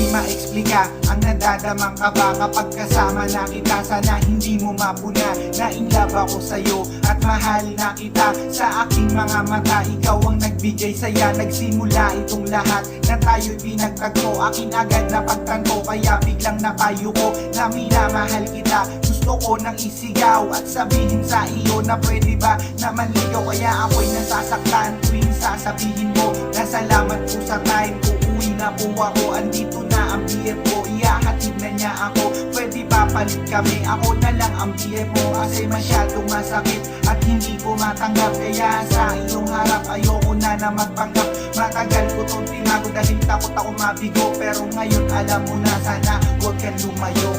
ma-explika ang nadadamang kaba kapag kasama na kita. Sana hindi mo mapuna na in love ako sa'yo at mahal na kita. Sa aking mga mata, ikaw ang nagbigay saya. Nagsimula itong lahat na tayo'y pinagtagpo. Akin agad na pagtanto, kaya biglang napayo ko na minamahal kita. Gusto ko nang isigaw at sabihin sa iyo na pwede ba na manligaw. Kaya ako'y nasasaktan tuwing sasabihin mo na salamat po sa time. Uuwi na po ako, andito na ang BF ko, ihahatid na niya ako. Pwede ba palit kami, ako na lang ang BF mo. Kasi masyadong masakit at hindi ko matanggap. Kaya sa iyong harap ayoko na magpanggap. Matagal ko tong tinago dahil takot ako mabigo. Pero ngayon alam mo na, sana huwag kang lumayo.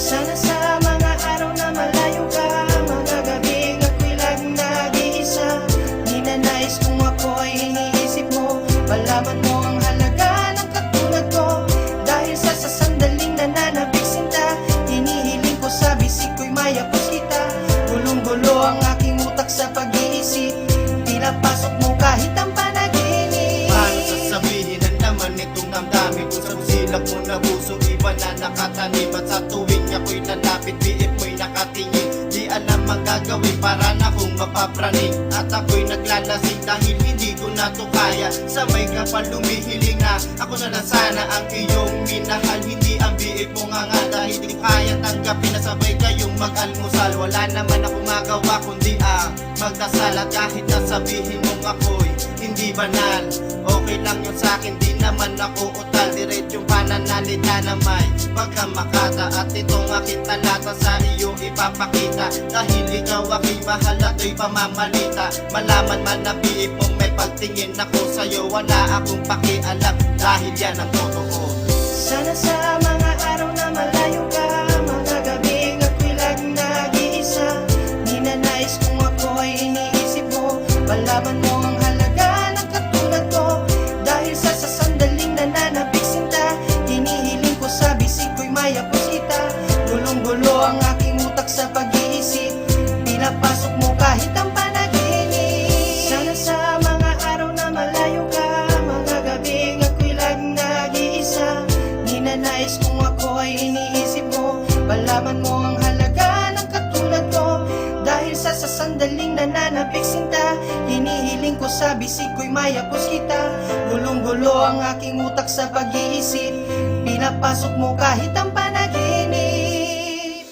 Sana sa mga araw na malayo ka, mga gabing ako'y laging nag-iisa. Di na nais kung ako ay iniisip mo, malaman mo ang halaga ng katulad ko. Dahil sa sandaling nananabik sinta, hinihiling ko sa bisig ko'y mayapos kita. Gulong-gulo ang aking utak sa pag-iisip, pinapasok mo kahit ang panaginip. Paano sasabihin ang naman itong damdamin ko sa busilak mo na puso, iba na nakatanim. At sa tuwing ako'y lalapit, biip mo'y nakatingin. Di alam ang gagawin para na kung mapapraning. At ako'y naglalasing dahil hindi ko na to kaya. Sabay ka pa lumihiling na ako na lang sana ang iyong minahal. Hindi ang biip mo nga dahil di ko kaya tanggapin na sabay kayong mag-almusal. Wala naman ako magawa kundi magdasal. At kahit nasabihin mong ako'y hindi banal, okay lang yun sa'kin, di naman ako utal. Diretsong pananalita na may pagkamakata. At itong aking talata sa iyo ipapakita. Dahil ikaw aking mahal at ito'y pamamalita. Malaman man na biip mong may pagtingin ako sa'yo, wala akong pakialam dahil yan ang totoo. Sana sa mga araw na malayo ka, mga gabing ako'y laging nag-iisa. Di na nais kung ako ay iniisip mo, malaman mo ang halaga ng katulad ko. Dahil sa sandaling nananabik sinta, hinihiling ko sa bisig ko'y mayapos kita. Gulong-gulo ang aking utak sa pag-iisip, pinapasok mo kahit ang panaginip. Sana sa mga araw na malayo ka, mga gabing ako'y laging nag-iisa. Di na nais kung ako ay iniisip mo, malaman mo ang halaga ng katulad ko. Dahil sa sandaling nananabik sinta, hinihiling ko sa bisig ko'y mayapos kita. Gulong-gulo ang aking utak sa pag-iisip, pinapasok mo kahit ang panaginip.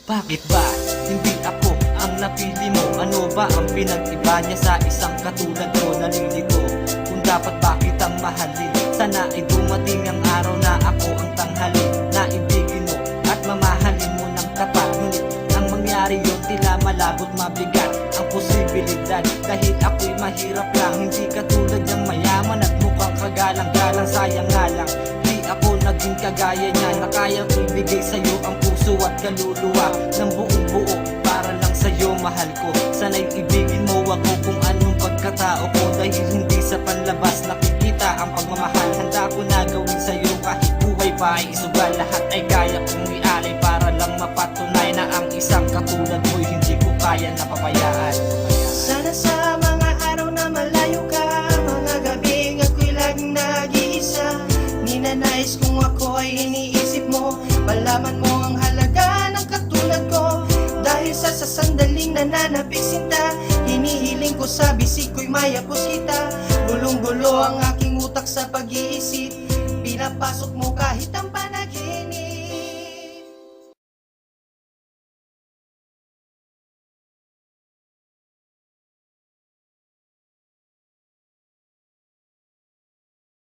Bakit ba hindi ako ang napili mo? Ano ba ang pinag-iba niya sa isang katulad ko? Nalilito kung dapat ba kitang mahalin. Sana ay dumating ang araw na ako ang tanghalin, na ibigin mo at mamahalin mo ng tapat. Ngunit ang mangyari yun, tila malabot mabigat ang posibilidad. Dahil ako'y mahirap lang, hindi katulad ng mayaman at mukhang kagalang-galang. Sayang nga lang, di ako naging kagaya niya, na kayang ibigay sa'yo ang puso at kaluluwa ng buong buo para lang sa'yo, mahal ko. Sana'y ibigin mo ako kung anong pagkatao ko, dahil hindi sa panlabas nakikita ang pagmamahal. Handa ko na gawin sa'yo kahit buhay pa ay isugal. Lahat ay kaya kong ialay para lang mapatunay na ang isang katulad mo'y hindi ko kaya napabayaan. Sana sa mga araw na malayo ka, mga gabing ako'y laging nag-iisa. Di na nais kung ako ay iniisip mo, malaman mo ang halaga ng katulad ko. Dahil sa sandaling nananabik sinta, hinihiling ko sa bisig ko'y mayapos kita. Gulong-gulo ang aking utak sa pag-iisip, pinapasok mo kahit ang